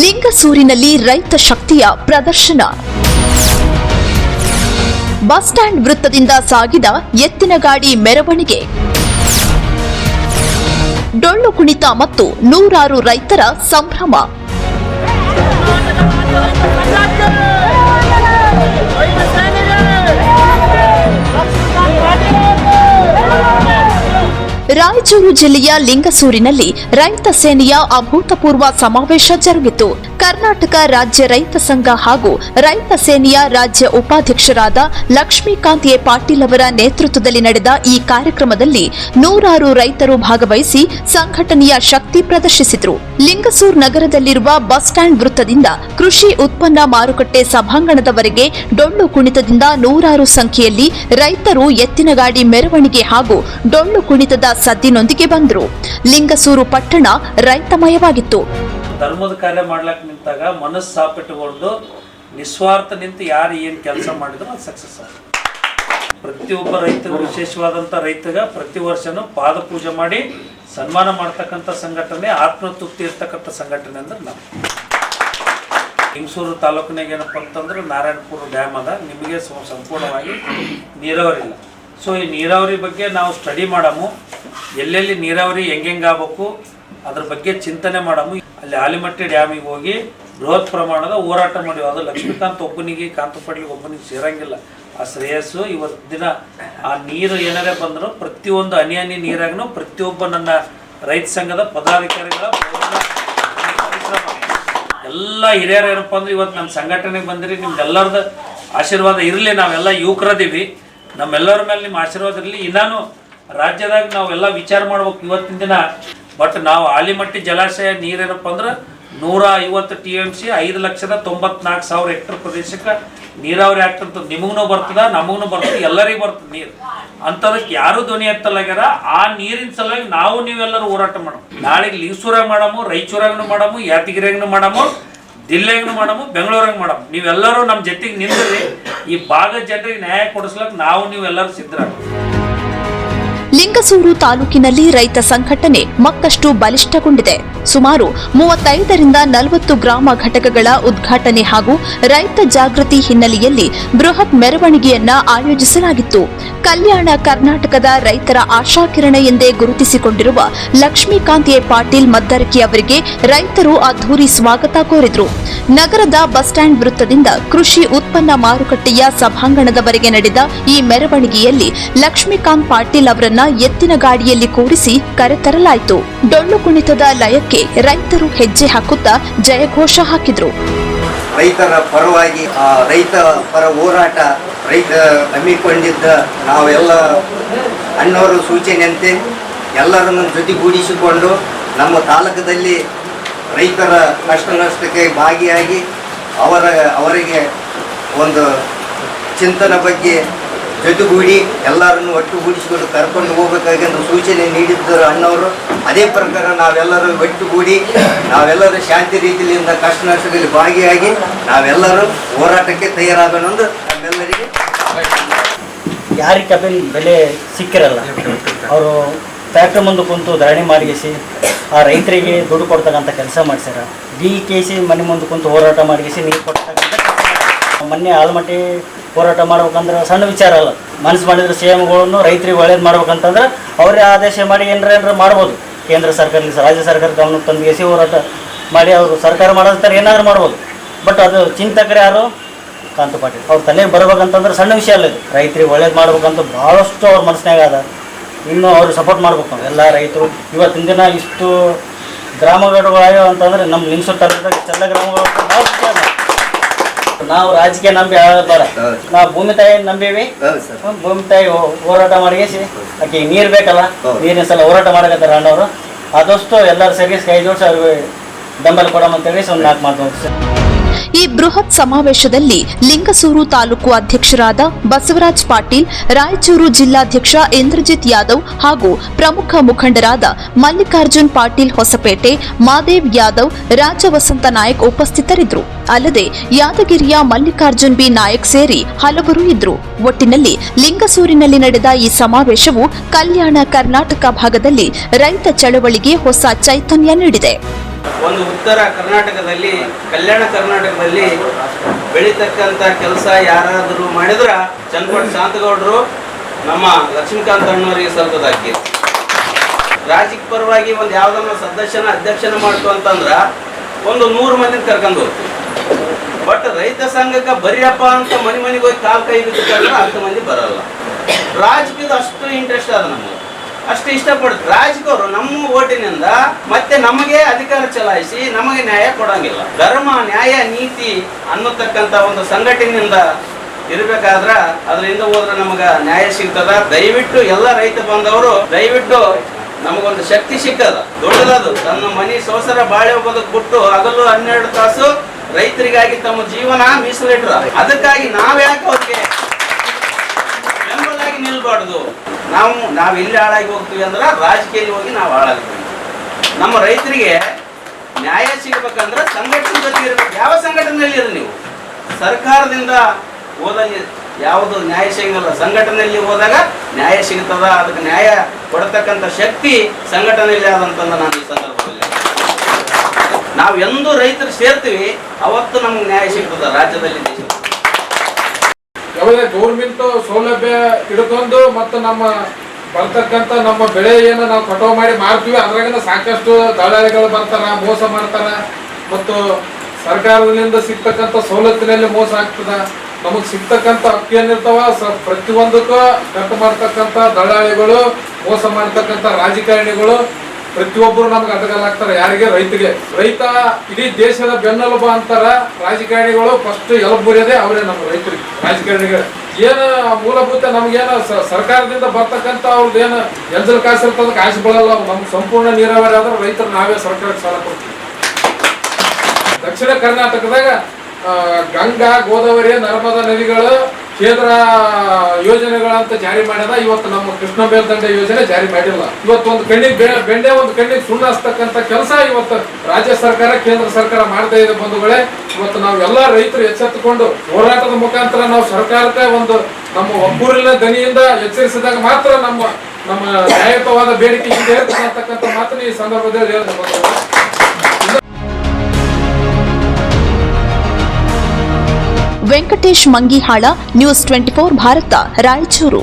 ಲಿಂಗಸೂರಿನಲ್ಲಿ ರೈತ ಶಕ್ತಿಯ ಪ್ರದರ್ಶನ. ಬಸ್ ಸ್ಟ್ಯಾಂಡ್ ವೃತ್ತದಿಂದ ಸಾಗಿದ ಎತ್ತಿನ ಗಾಡಿ ಮೆರವಣಿಗೆ, ಡೊಳ್ಳು ಕುಣಿತ ಮತ್ತು ನೂರಾರು ರೈತರ ಸಂಭ್ರಮ. ರಾಯಚೂರು ಜಿಲ್ಲೆಯ ಲಿಂಗಸೂರಿನಲ್ಲಿ ರೈತ ಸೇನೆಯ ಅಭೂತಪೂರ್ವ ಸಮಾವೇಶ ಜರುಗಿತು. ಕರ್ನಾಟಕ ರಾಜ್ಯ ರೈತ ಸಂಘ ಹಾಗೂ ರೈತ ಸೇನೆಯ ರಾಜ್ಯ ಉಪಾಧ್ಯಕ್ಷರಾದ ಲಕ್ಷ್ಮೀಕಾಂತ್ ಎ ಪಾಟೀಲ್ ಅವರ ನೇತೃತ್ವದಲ್ಲಿ ನಡೆದ ಈ ಕಾರ್ಯಕ್ರಮದಲ್ಲಿ ನೂರಾರು ರೈತರು ಭಾಗವಹಿಸಿ ಸಂಘಟನೆಯ ಶಕ್ತಿ ಪ್ರದರ್ಶಿಸಿದರು. ಲಿಂಗಸೂರು ನಗರದಲ್ಲಿರುವ ಬಸ್ ಸ್ಟ್ಯಾಂಡ್ ವೃತ್ತದಿಂದ ಕೃಷಿ ಉತ್ಪನ್ನ ಮಾರುಕಟ್ಟೆ ಸಭಾಂಗಣದವರೆಗೆ ಡೊಳ್ಳು ಕುಣಿತದಿಂದ ನೂರಾರು ಸಂಖ್ಯೆಯಲ್ಲಿ ರೈತರು ಎತ್ತಿನ ಗಾಡಿ ಮೆರವಣಿಗೆ ಹಾಗೂ ಡೊಳ್ಳು ಕುಣಿತದ ಸದ್ದಿನೊಂದಿಗೆ ಬಂದರು. ಲಿಂಗಸೂರು ಪಟ್ಟಣ ರೈತಮಯವಾಗಿತ್ತು. ಧರ್ಮದ ಕಾರ್ಯ ಮಾಡ್ಲಿಕ್ಕೆ ನಿಂತಾಗ ಮನಸ್ಸು ಸಾಪಿಟ್ಟುಕೊಂಡು ನಿಸ್ವಾರ್ಥ ನಿಂತು ಯಾರು ಏನು ಕೆಲಸ ಮಾಡಿದ್ರು ಅದು ಸಕ್ಸಸ್ ಆಗುತ್ತೆ. ಪ್ರತಿಯೊಬ್ಬ ರೈತರು, ವಿಶೇಷವಾದಂಥ ರೈತಗ ಪ್ರತಿ ವರ್ಷನೂ ಪಾದ ಪೂಜೆ ಮಾಡಿ ಸನ್ಮಾನ ಮಾಡ್ತಕ್ಕಂಥ ಸಂಘಟನೆ, ಆತ್ಮತೃಪ್ತಿ ಇರ್ತಕ್ಕಂಥ ಸಂಘಟನೆ ಅಂದ್ರೆ ನಾವು. ಲಿಂಗಸೂರು ತಾಲೂಕಿನಾಗ ಏನಪ್ಪ ಅಂತಂದ್ರೆ ನಾರಾಯಣಪುರ ಡ್ಯಾಮ್ ಅದ, ನಿಮಗೆ ಸಂಪೂರ್ಣವಾಗಿ ನೀರಾವರಿ ಇಲ್ಲ. ಸೊ ಈ ನೀರಾವರಿ ಬಗ್ಗೆ ನಾವು ಸ್ಟಡಿ ಮಾಡಮು, ಎಲ್ಲೆಲ್ಲಿ ನೀರಾವರಿ ಹೆಂಗಾಗಬೇಕು ಅದ್ರ ಬಗ್ಗೆ ಚಿಂತನೆ ಮಾಡಮು. ಅಲ್ಲಿ ಆಲಿಮಟ್ಟಿ ಡ್ಯಾಮಿಗೆ ಹೋಗಿ ಬೃಹತ್ ಪ್ರಮಾಣದ ಹೋರಾಟ ಮಾಡಿವಿ. ಅದು ಲಕ್ಷ್ಮೀಕಾಂತ್ ಒಬ್ಬನಿಗೆ, ಕಾಂತಪಡ್ಲಿಗೆ ಒಬ್ಬನಿಗೆ ಸೇರಂಗಿಲ್ಲ ಆ ಶ್ರೇಯಸ್ಸು. ಇವತ್ತು ದಿನ ಆ ನೀರು ಏನಾರೇ ಬಂದರೂ ಪ್ರತಿಯೊಂದು ಹನಿ ನೀರಾಗೂ ಪ್ರತಿಯೊಬ್ಬ ನನ್ನ ರೈತ ಸಂಘದ ಪದಾಧಿಕಾರಿಗಳ ಪರಿಶ್ರಮ. ಎಲ್ಲ ಹಿರಿಯರು ಏನಪ್ಪ ಅಂದ್ರೆ ಇವತ್ತು ನನ್ನ ಸಂಘಟನೆಗೆ ಬಂದಿರಿ, ನಿಮ್ದೆಲ್ಲರದ ಆಶೀರ್ವಾದ ಇರಲಿ. ನಾವೆಲ್ಲ ಯುವಕರದೀವಿ, ನಮ್ಮೆಲ್ಲರ ಮೇಲೆ ನಿಮ್ಮ ಆಶೀರ್ವಾದ ಇರಲಿ. ಇನ್ನಾನು ರಾಜ್ಯದಾಗ ನಾವೆಲ್ಲ ವಿಚಾರ ಮಾಡ್ಬೇಕು ಇವತ್ತಿನ ದಿನ. ಬಟ್ ನಾವು ಆಲಿಮಟ್ಟಿ ಜಲಾಶಯ ನೀರೇನಪ್ಪ ಅಂದ್ರೆ 150 TMC 5,94,000 ಹೆಕ್ಟರ್ ಪ್ರದೇಶಕ್ಕೆ ನೀರಾವರಿ ಆಗ್ತಂತ. ನಿಮಗೂ ಬರ್ತದ, ನಮಗೂ ಬರ್ತದೆ, ಎಲ್ಲರಿಗೂ ಬರ್ತದೆ ನೀರು. ಅಂಥದಕ್ಕೆ ಯಾರು ಧ್ವನಿ ಎತ್ತಲಾಗ್ಯಾರ. ಆ ನೀರಿನ ಸಲುವಾಗಿ ನಾವು ನೀವೆಲ್ಲರೂ ಹೋರಾಟ ಮಾಡము. ನಾಳೆಗೆ ಲಿಂಗಸೂರಾಗ ಮಾಡಮು, ರಾಯಚೂರಾಗೂ ಮಾಡಮು, ಯಾದಗಿರಿಯಾಗೂ ಮಾಡಮು, ದಿಲ್ಲಿಯಾಗೂ ಮಾಡಮು, ಬೆಂಗಳೂರಾಗ ಮಾಡಮು. ನೀವೆಲ್ಲರೂ ನಮ್ಮ ಜೊತೆಗೆ ನಿಂದ್ರಿ ಈ ಭಾಗದ ಜನರಿಗೆ ನ್ಯಾಯ ಕೊಡಿಸ್ಲಕ್ಕೆ ನಾವು ನೀವೆಲ್ಲರೂ ಸಿದ್ಧರಾಗ. ಲಿಂಗಸೂರು ತಾಲೂಕಿನಲ್ಲಿ ರೈತ ಸಂಘಟನೆ ಮತ್ತಷ್ಟು ಬಲಿಷ್ಠಗೊಂಡಿದೆ. ಸುಮಾರು 35ರಿಂದ 40 ಗ್ರಾಮ ಘಟಕಗಳ ಉದ್ಘಾಟನೆ ಹಾಗೂ ರೈತ ಜಾಗೃತಿ ಹಿನ್ನೆಲೆಯಲ್ಲಿ ಬೃಹತ್ ಮೆರವಣಿಗೆಯನ್ನ ಆಯೋಜಿಸಲಾಗಿತ್ತು. ಕಲ್ಯಾಣ ಕರ್ನಾಟಕದ ರೈತರ ಆಶಾಕಿರಣ ಎಂದೇ ಗುರುತಿಸಿಕೊಂಡಿರುವ ಲಕ್ಷ್ಮೀಕಾಂತ್ ಎ ಪಾಟೀಲ್ ಮದ್ದರಕಿ ಅವರಿಗೆ ರೈತರು ಅದ್ಧೂರಿ ಸ್ವಾಗತ ಕೋರಿದರು. ನಗರದ ಬಸ್ ಸ್ಟ್ಯಾಂಡ್ ವೃತ್ತದಿಂದ ಕೃಷಿ ಉತ್ಪನ್ನ ಮಾರುಕಟ್ಟೆಯ ಸಭಾಂಗಣದವರೆಗೆ ನಡೆದ ಈ ಮೆರವಣಿಗೆಯಲ್ಲಿ ಲಕ್ಷ್ಮೀಕಾಂತ್ ಪಾಟೀಲ್ ಅವರನ್ನ ಎತ್ತಿನ ಗಾಡಿಯಲ್ಲಿ ಕೂರಿಸಿ ಕರೆತರಲಾಯಿತು. ಡೊಳ್ಳು ಕುಣಿತದ ಲಯಕ್ಕೆ ರೈತರು ಹೆಜ್ಜೆ ಹಾಕುತ್ತಾ ಜಯಘೋಷ ಹಾಕಿದ್ರು. ರೈತರ ಪರವಾಗಿ ರೈತ ಪರ ಹೋರಾಟ ರೈತ ಹಮ್ಮಿಕೊಂಡಿದ್ದ ನಾವೆಲ್ಲ ಅಣ್ಣವರ ಸೂಚನೆಯಂತೆ ಎಲ್ಲರನ್ನು ಜೊತೆಗೂಡಿಸಿಕೊಂಡು ನಮ್ಮ ತಾಲೂಕದಲ್ಲಿ ರೈತರ ಕಷ್ಟ ನಷ್ಟಕ್ಕೆ ಭಾಗಿಯಾಗಿ ಅವರಿಗೆ ಒಂದು ಚಿಂತನೆ ಬಗ್ಗೆ ಜೊತೆಗೂಡಿ ಎಲ್ಲರನ್ನು ಒಟ್ಟುಗೂಡಿಸಿಕೊಂಡು ಕರ್ಕೊಂಡು ಹೋಗಬೇಕಾಗಿ ಸೂಚನೆ ನೀಡಿದ್ದರು ಅಣ್ಣವರು. ಅದೇ ಪ್ರಕಾರ ನಾವೆಲ್ಲರೂ ಒಟ್ಟುಗೂಡಿ ನಾವೆಲ್ಲರೂ ಶಾಂತಿ ರೀತಿಯಿಂದ ಕಷ್ಟ ನಷ್ಟದಲ್ಲಿ ಭಾಗಿಯಾಗಿ ನಾವೆಲ್ಲರೂ ಹೋರಾಟಕ್ಕೆ ತಯಾರಾಗೋಣ ಎಂದು ನಮ್ಮೆಲ್ಲರಿಗೆ. ಯಾರಿಗೆ ಕಬ್ಬಿನ ಬೆಲೆ ಸಿಕ್ಕಿರಲ್ಲ ಅವರು ಫ್ಯಾಕ್ಟ್ರಿ ಮುಂದೆ ಕುಂತು ಧರಣಿ ಮಾಡಿಸಿ ಆ ರೈತರಿಗೆ ದುಡ್ಡು ಕೊಡ್ತಕ್ಕಂಥ ಕೆಲಸ ಮಾಡಿಸ್ಯಾರ. DKC ಮನೆ ಮುಂದೆ ಕುಂತು ಹೋರಾಟ ಮಾಡಿಸಿ ನೀರು ಕೊಡ್ತಕ್ಕಂಥ ಮೊನ್ನೆ ಆಲಮಟ್ಟಿ ಹೋರಾಟ ಮಾಡ್ಬೇಕಂದ್ರೆ ಸಣ್ಣ ವಿಚಾರ ಅಲ್ಲ. ಮನಸ್ಸು ಮಾಡಿದ್ರೆ CMಗಳನ್ನು ರೈತರಿಗೆ ಒಳ್ಳೇದು ಮಾಡ್ಬೇಕಂತಂದ್ರೆ ಅವರೇ ಆದೇಶ ಮಾಡಿ ಏನಾರ ಮಾಡ್ಬೋದು. ಕೇಂದ್ರ ಸರ್ಕಾರ, ರಾಜ್ಯ ಸರ್ಕಾರ ಗಮನಕ್ಕೆ ತಂದು ಹೋರಾಟ ಮಾಡಿ ಅವರು ಸರ್ಕಾರ ಮಾಡೋದಂತಾರೆ ಏನಾದ್ರು ಮಾಡ್ಬೋದು. ಬಟ್ ಅದು ಚಿಂತಕರು ಯಾರು? ಕಾಂತ ಪಾಟೀಲ್ ಅವ್ರ ತಲೆಗೆ ಬರ್ಬೇಕಂತಂದ್ರೆ ಸಣ್ಣ ವಿಷಯ ಅಲ್ಲ ಇದು. ರೈತರಿಗೆ ಒಳ್ಳೇದು ಮಾಡ್ಬೇಕಂತ ಭಾಳಷ್ಟು ಅವ್ರ ಮನಸ್ಸಿನಾಗ ಅದ. ಇನ್ನೂ ಅವರು ಸಪೋರ್ಟ್ ಮಾಡ್ಬೇಕು ನಾವು ಎಲ್ಲ ರೈತರು. ಇವತ್ತಿನ ದಿನ ಇಷ್ಟು ಗ್ರಾಮಗಳಾಗ್ಯಾವ ಅಂತಂದ್ರೆ ನಮ್ಮ ಲಿಂಗಸೂರು ತಾಲೂಕದಾಗ ಇಷ್ಟೆಲ್ಲ ಗ್ರಾಮಗಳು ಭಾಳ ಖುಷಿ ಅದ. ನಾವು ರಾಜಕೀಯ ನಂಬಿ ಬೇಡ, ನಾವು ಭೂಮಿ ತಾಯಿ ನಂಬೀವಿ. ಭೂಮಿ ತಾಯಿ ಹೋರಾಟ ಮಾಡಿಸಿ ಆಕೆ ನೀರು ಬೇಕಲ್ಲ, ನೀರಿನ ಸಲ ಹೋರಾಟ ಮಾಡಕತ್ತಾರ ಅಣ್ಣವರು. ಆದಷ್ಟು ಎಲ್ಲರೂ ಸರಿ ಕೈ ಜೋಡಿಸಿ ಅವ್ರಿಗೆ ಬೆಂಬಲ ಕೊಡೋಮಂತೇಳಿ ಒಂದು 4 ಮಾತು. ಈ ಬೃಹತ್ ಸಮಾವೇಶದಲ್ಲಿ ಲಿಂಗಸೂರು ತಾಲೂಕು ಅಧ್ಯಕ್ಷರಾದ ಬಸವರಾಜ್ ಪಾಟೀಲ್, ರಾಯಚೂರು ಜಿಲ್ಲಾಧ್ಯಕ್ಷ ಇಂದ್ರಜಿತ್ ಯಾದವ್ ಹಾಗೂ ಪ್ರಮುಖ ಮುಖಂಡರಾದ ಮಲ್ಲಿಕಾರ್ಜುನ್ ಪಾಟೀಲ್ ಹೊಸಪೇಟೆ, ಮಾದೇವ್ ಯಾದವ್, ರಾಜ ವಸಂತ ನಾಯಕ್ ಉಪಸ್ಥಿತರಿದ್ದರು. ಅಲ್ಲದೆ ಯಾದಗಿರಿಯ ಮಲ್ಲಿಕಾರ್ಜುನ್ ಬಿ ನಾಯಕ್ ಸೇರಿ ಹಲವರು ಇದ್ರು. ಒಟ್ಟಿನಲ್ಲಿ ಲಿಂಗಸೂರಿನಲ್ಲಿ ನಡೆದ ಈ ಸಮಾವೇಶವು ಕಲ್ಯಾಣ ಕರ್ನಾಟಕ ಭಾಗದಲ್ಲಿ ರೈತ ಚಳವಳಿಗೆ ಹೊಸ ಚೈತನ್ಯ ನೀಡಿದೆ. ಒಂದು ಉತ್ತರ ಕರ್ನಾಟಕದಲ್ಲಿ, ಕಲ್ಯಾಣ ಕರ್ನಾಟಕದಲ್ಲಿ ಬೆಳೀತಕ್ಕಂಥ ಕೆಲಸ ಯಾರಾದರೂ ಮಾಡಿದ್ರೆ ಚನ್ನಪಟ್ಟ ಶಾಂತಗೌಡರು ನಮ್ಮ ಲಕ್ಷ್ಮೀಕಾಂತ್ ಅಣ್ಣವರಿಗೆ ಸಲ್ತದಾಕಿ. ರಾಜಕೀಯ ಪರವಾಗಿ ಒಂದು ಯಾವುದನ್ನ ಸದಸ್ಯನ ಅಧ್ಯಕ್ಷನ ಮಾಡ್ತು ಅಂತಂದ್ರೆ ಒಂದು 100 ಮಂದಿನ ಕರ್ಕೊಂಡು ಹೋಗ್ತೀವಿ. ಬಟ್ ರೈತ ಸಂಘಕ್ಕೆ ಬರಿಯಪ್ಪ ಅಂತ ಮನೆಗೆ ಹೋಗಿ ಕಾಲು ಕೈ ಬಿದ್ದಕ್ಕಂದ್ರೆ 10 ಮಂದಿ ಬರಲ್ಲ. ರಾಜಕೀಯದ ಅಷ್ಟು ಇಂಟ್ರೆಸ್ಟ್ ಅದ ನಮಗೆ, ಅಷ್ಟು ಇಷ್ಟಪಡ್ತಾರೆ ರಾಜಕೀಯವರು. ನಮ್ಮ ಓಟಿನಿಂದ ಮತ್ತೆ ನಮಗೆ ಅಧಿಕಾರ ಚಲಾಯಿಸಿ ನಮಗೆ ನ್ಯಾಯ ಕೊಡಂಗಿಲ್ಲ. ಧರ್ಮ, ನ್ಯಾಯ, ನೀತಿ ಅನ್ನತಕ್ಕಂಥ ಒಂದು ಸಂಘಟನೆಯಿಂದ ಇರ್ಬೇಕಾದ್ರ ಅದರಿಂದ ಹೋದ್ರೆ ನಮಗ ನ್ಯಾಯ ಸಿಗ್ತದ. ದಯವಿಟ್ಟು ಎಲ್ಲ ರೈತ ಬಾಂಧವರು ದಯವಿಟ್ಟು ನಮಗೊಂದು ಶಕ್ತಿ ಸಿಕ್ಕದ, ದೊಡ್ಡದದು. ತನ್ನ ಮನೆ ಸೋಸರ ಬಾಳೆ ಬದುಕು ಬಿಟ್ಟು ಹಗಲು 12 ತಾಸು ರೈತರಿಗಾಗಿ ತಮ್ಮ ಜೀವನ ಮೀಸಲಿಟ್ರ. ಅದಕ್ಕಾಗಿ ನಾವ್ಯಾಕೆ ಅವ್ರಿಗೆ ಬೆಂಬಲಾಗಿ ನಿಲ್ಬಾರ್ದು? ನಾವು ಎಲ್ಲಿ ಹಾಳಾಗಿ ಹೋಗ್ತೀವಿ ಅಂದ್ರೆ ರಾಜಕೀಯದಲ್ಲಿ ಹೋಗಿ ನಾವು ಹಾಳಾಗ್ತೀವಿ. ನಮ್ಮ ರೈತರಿಗೆ ನ್ಯಾಯ ಸಿಗಬೇಕಂದ್ರೆ ಸಂಘಟನೆ ಜೊತೆ ಇರಬೇಕು. ಯಾವ ಸಂಘಟನೆಯಲ್ಲಿ ಇರಿ ನೀವು, ಸರ್ಕಾರದಿಂದ ಹೋದಲ್ಲಿ ಯಾವುದು ನ್ಯಾಯ ಸಿಗಲ್ಲ. ಸಂಘಟನೆಯಲ್ಲಿ ಹೋದಾಗ ನ್ಯಾಯ ಸಿಗ್ತದ. ಅದಕ್ಕೆ ನ್ಯಾಯ ಕೊಡತಕ್ಕಂಥ ಶಕ್ತಿ ಸಂಘಟನೆಯಲ್ಲಿ ಆದಂತಂದ ನಾನು ಈ ಸಂದರ್ಭದಲ್ಲಿ ನಾವು ಎಂದು ರೈತರು ಸೇರ್ತೀವಿ ಅವತ್ತು ನಮ್ಗೆ ನ್ಯಾಯ ಸಿಗ್ತದ ರಾಜ್ಯದಲ್ಲಿ, ದೇಶದಲ್ಲಿ. ಯಾವುದೇ ಗೌರ್ಮೆಂಟ್ ಸೌಲಭ್ಯ ಹಿಡ್ಕೊಂಡು ಮತ್ತು ನಮ್ಮ ಬರ್ತಕ್ಕಂಥ ನಮ್ಮ ಬೆಳೆ ಏನು ನಾವು ಕಟಾವು ಮಾಡಿ ಮಾರ್ತೀವಿ ಅದ್ರಾಗ ಸಾಕಷ್ಟು ದಳ್ಳಾಳಿಗಳು ಬರ್ತಾರ, ಮೋಸ ಮಾಡ್ತಾರ. ಮತ್ತು ಸರ್ಕಾರದಿಂದ ಸಿಗ್ತಕ್ಕಂಥ ಸವಲತ್ತಿನಲ್ಲಿ ಮೋಸ ಆಗ್ತದ. ನಮಗೆ ಸಿಗ್ತಕ್ಕಂಥ ಅಕ್ಕಿ ಏನಿರ್ತಾವ ಪ್ರತಿಯೊಂದಕ್ಕೂ ಕಟ್ ಮಾಡ್ತಕ್ಕಂಥ ದಳ್ಳಾಳಿಗಳು, ಮೋಸ ಮಾಡ್ತಕ್ಕಂಥ ರಾಜಕಾರಣಿಗಳು ಪ್ರತಿಯೊಬ್ಬರು ನಮ್ಗೆ ಅಡ್ಡಗಾಲಾಗ್ತಾರೆ. ಯಾರಿಗೆ? ರೈತರಿಗೆ. ರೈತ ಇಡೀ ದೇಶದ ಬೆನ್ನೆಲುಬು ಅಂತಾರ. ರಾಜಕಾರಣಿಗಳು ಫಸ್ಟ್ ಎಲಬುರಿಯದೇ ಅವರೇ ನಮ್ಮ ರೈತರಿಗೆ, ರಾಜಕಾರಣಿಗಳು. ಏನು ಮೂಲಭೂತ ನಮ್ಗೇನು ಸರ್ಕಾರದಿಂದ ಬರ್ತಕ್ಕಂಥ ಅವ್ರದ್ದು ಏನು ಎಂಜಲ್ ಕಾಸು ಇರ್ತದ, ಕಾಸು ಬೀಳಲ್ಲ. ನಮ್ಗೆ ಸಂಪೂರ್ಣ ನೀರಾವರಿ ಆದ್ರೆ ರೈತರು ನಾವೇ ಸರ್ಕಾರಕ್ಕೆ ಸಾಲ ಕೊಡ್ತೀವಿ. ದಕ್ಷಿಣ ಕರ್ನಾಟಕದಾಗ ಗಂಗಾ, ಗೋದಾವರಿ, ನರ್ಮದಾ ನದಿಗಳು ಕೇಂದ್ರ ಯೋಜನೆಗಳಂತ ಜಾರಿ ಮಾಡ್ಯದ. ಇವತ್ತು ನಮ್ಮ ಕೃಷ್ಣ ಮೇಲ್ದಂಡೆ ಯೋಜನೆ ಜಾರಿ ಮಾಡಿಲ್ಲ. ಇವತ್ತು ಒಂದು ಕಣ್ಣಿಗೆ ಬೆಂಡೆ, ಒಂದು ಕಣ್ಣಿಗೆ ಸುಣ್ಣ ಹಚ್ತಕ್ಕಂಥ ಕೆಲಸ ಇವತ್ತು ರಾಜ್ಯ ಸರ್ಕಾರ, ಕೇಂದ್ರ ಸರ್ಕಾರ ಮಾಡ್ತಾ ಇದೆ ಬಂಧುಗಳೇ. ಇವತ್ತು ನಾವೆಲ್ಲ ರೈತರು ಎಚ್ಚೆತ್ತುಕೊಂಡು ಹೋರಾಟದ ಮುಖಾಂತರ ನಾವು ಸರ್ಕಾರಕ್ಕೆ ಒಂದು ನಮ್ಮ ಒಬ್ಬೂರಿನ ದನಿಯಿಂದ ಎಚ್ಚರಿಸಿದಾಗ ಮಾತ್ರ ನಮ್ಮ ನ್ಯಾಯಯುತವಾದ ಬೇಡಿಕೆ ಹಿಂದೆ ಅಂತಕ್ಕಂಥ ಮಾತನ್ನು ಈ ಸಂದರ್ಭದಲ್ಲಿ ಹೇಳಿದ. ವೆಂಕಟೇಶ್ ಮಂಗಿಹಾಳ, ನ್ಯೂಸ್ 24 ಭಾರತ, ರಾಯಚೂರು.